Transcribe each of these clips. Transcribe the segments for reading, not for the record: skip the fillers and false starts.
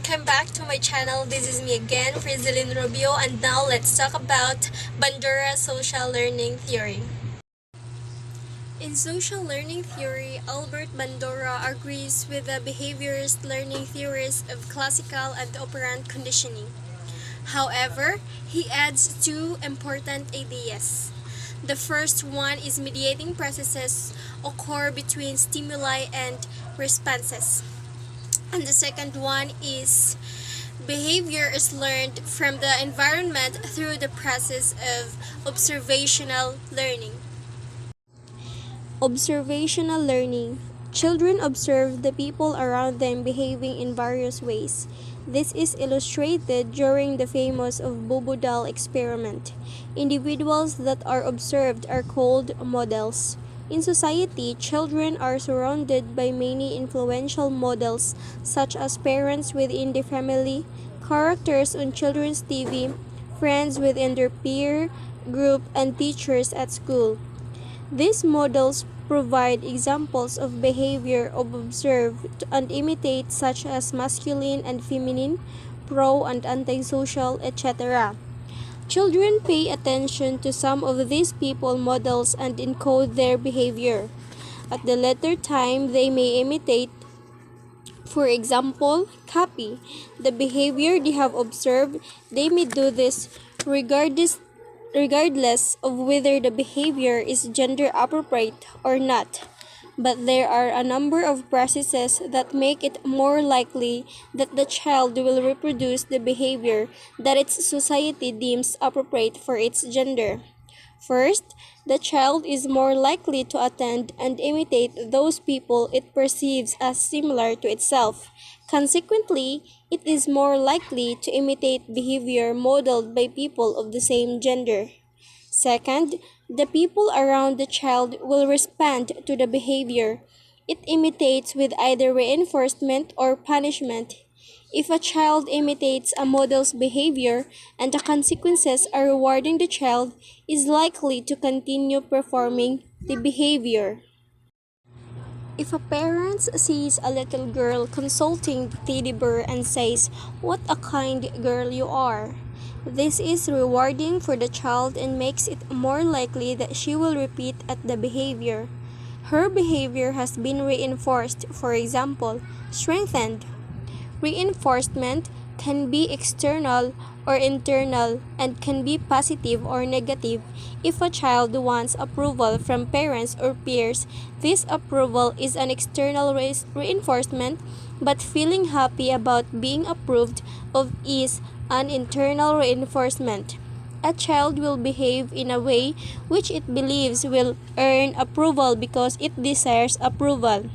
welcome back to my channel. This is me again, Frizelin Rubio, and now let's talk about Bandura social learning theory. In social learning theory, Albert Bandura agrees with the behaviorist learning theories of classical and operant conditioning. However, he adds two important ideas. The first one is mediating processes occur between stimuli and responses. And the second one is behavior is learned from the environment through the process of observational learning. Observational learning. Children observe the people around them behaving in various ways. This is illustrated during the famous of Bobodal experiment. Individuals that are observed are called models. In society, children are surrounded by many influential models such as parents within the family, characters on children's TV, friends within their peer group, and teachers at school. These models provide examples of behavior observed and imitate such as masculine and feminine, pro and antisocial, etc. Children pay attention to some of these people models and encode their behavior. At the later time, they may imitate, for example, copy the behavior they have observed. They may do this regardless of whether the behavior is gender appropriate or not. But there are a number of processes that make it more likely that the child will reproduce the behavior that its society deems appropriate for its gender. First, the child is more likely to attend and imitate those people it perceives as similar to itself. Consequently, it is more likely to imitate behavior modeled by people of the same gender. Second, the people around the child will respond to the behavior it imitates with either reinforcement or punishment. If a child imitates a model's behavior and the consequences are rewarding, the child is likely to continue performing the behavior. If a parent sees a little girl consulting the teddy bear and says, "What a kind girl you are," this is rewarding for the child and makes it more likely that she will repeat at the behavior. Her behavior has been reinforced, for example, strengthened. Reinforcement can be external or internal and can be positive or negative. If a child wants approval from parents or peers, this approval is an external reinforcement, but feeling happy about being approved of is an internal reinforcement. A child will behave in a way which it believes will earn approval because it desires approval.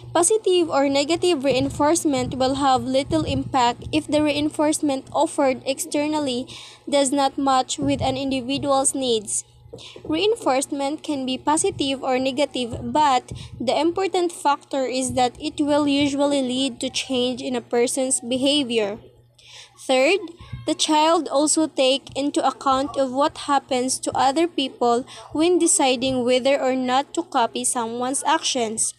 Positive or negative reinforcement will have little impact if the reinforcement offered externally does not match with an individual's needs. Reinforcement can be positive or negative, but the important factor is that it will usually lead to change in a person's behavior. Third, the child also take into account of what happens to other people when deciding whether or not to copy someone's actions.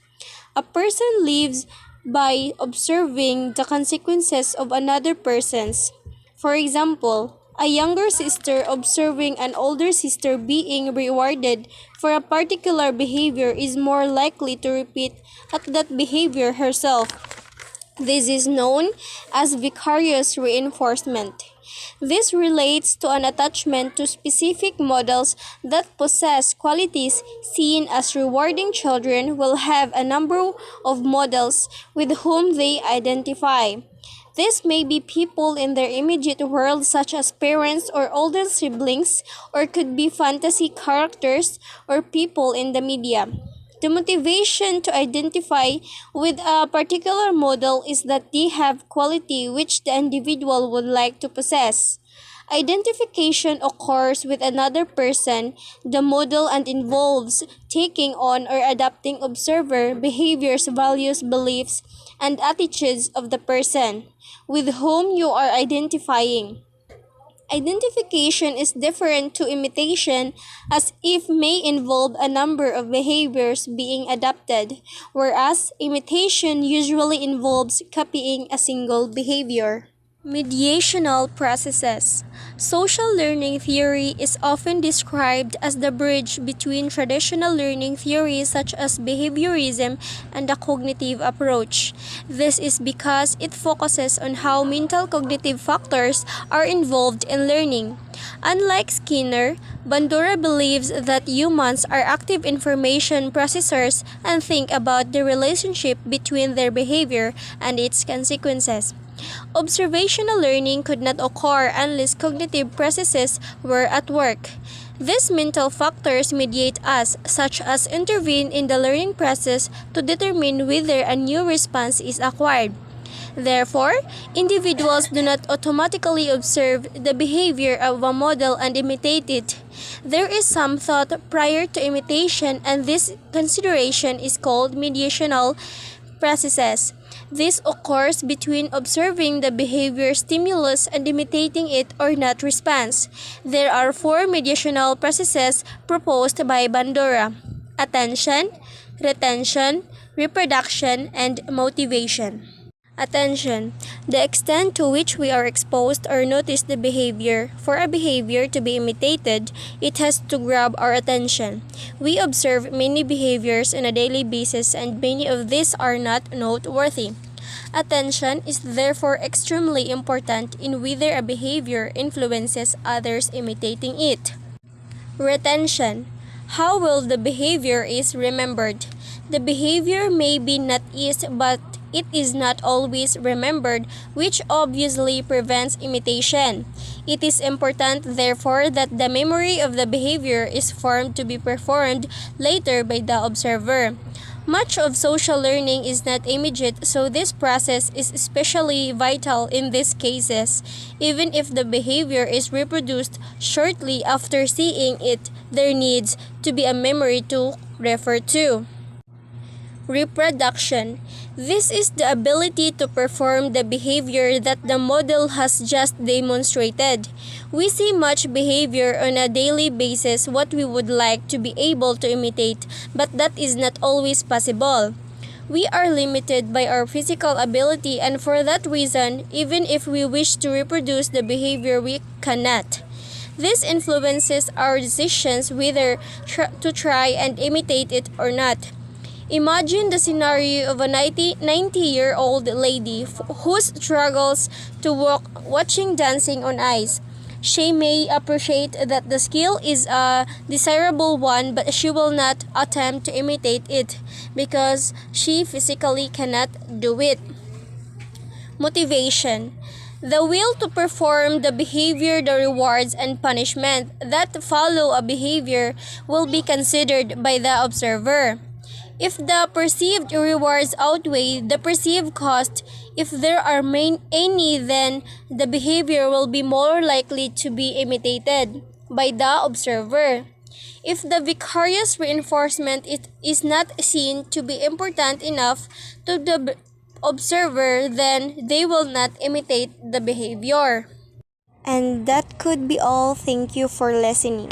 A person lives by observing the consequences of another person's. For example, a younger sister observing an older sister being rewarded for a particular behavior is more likely to repeat at that behavior herself. This is known as vicarious reinforcement. This relates to an attachment to specific models that possess qualities seen as rewarding. Children will have a number of models with whom they identify. This may be people in their immediate world such as parents or older siblings, or could be fantasy characters or people in the media. The motivation to identify with a particular model is that they have quality which the individual would like to possess. Identification occurs with another person, the model, and involves taking on or adapting observer behaviors, values, beliefs, and attitudes of the person with whom you are identifying. Identification is different to imitation, as if may involve a number of behaviors being adopted, whereas imitation usually involves copying a single behavior. Mediational processes. Social learning theory is often described as the bridge between traditional learning theories such as behaviorism and the cognitive approach. This is because it focuses on how mental cognitive factors are involved in learning. Unlike Skinner, Bandura believes that humans are active information processors and think about the relationship between their behavior and its consequences. Observational learning could not occur unless cognitive processes were at work. These mental factors mediate us, such as intervene in the learning process to determine whether a new response is acquired. Therefore, individuals do not automatically observe the behavior of a model and imitate it. There is some thought prior to imitation, and this consideration is called mediational processes. This occurs between observing the behavior stimulus and imitating it or not response. There are four mediational processes proposed by Bandura: attention, retention, reproduction, and motivation. Attention. The extent to which we are exposed or notice the behavior. For a behavior to be imitated, it has to grab our attention. We observe many behaviors on a daily basis, and many of these are not noteworthy. Attention is therefore extremely important in whether a behavior influences others imitating it. Retention. How well the behavior is remembered. The behavior may be not eased, but it is not always remembered, which obviously prevents imitation. It is important, therefore, that the memory of the behavior is formed to be performed later by the observer. Much of social learning is not immediate, so this process is especially vital in these cases. Even if the behavior is reproduced shortly after seeing it, there needs to be a memory to refer to. Reproduction. This is the ability to perform the behavior that the model has just demonstrated. We see much behavior on a daily basis what we would like to be able to imitate, but that is not always possible. We are limited by our physical ability, and for that reason, even if we wish to reproduce the behavior, we cannot. This influences our decisions whether to try and imitate it or not. Imagine the scenario of a 90-year-old lady who struggles to walk watching dancing on ice. She may appreciate that the skill is a desirable one, but she will not attempt to imitate it because she physically cannot do it. Motivation. The will to perform the behavior, the rewards and punishment that follow a behavior will be considered by the observer. If the perceived rewards outweigh the perceived cost, if there are any, then the behavior will be more likely to be imitated by the observer. If the vicarious reinforcement is not seen to be important enough to the observer, then they will not imitate the behavior. And that could be all. Thank you for listening.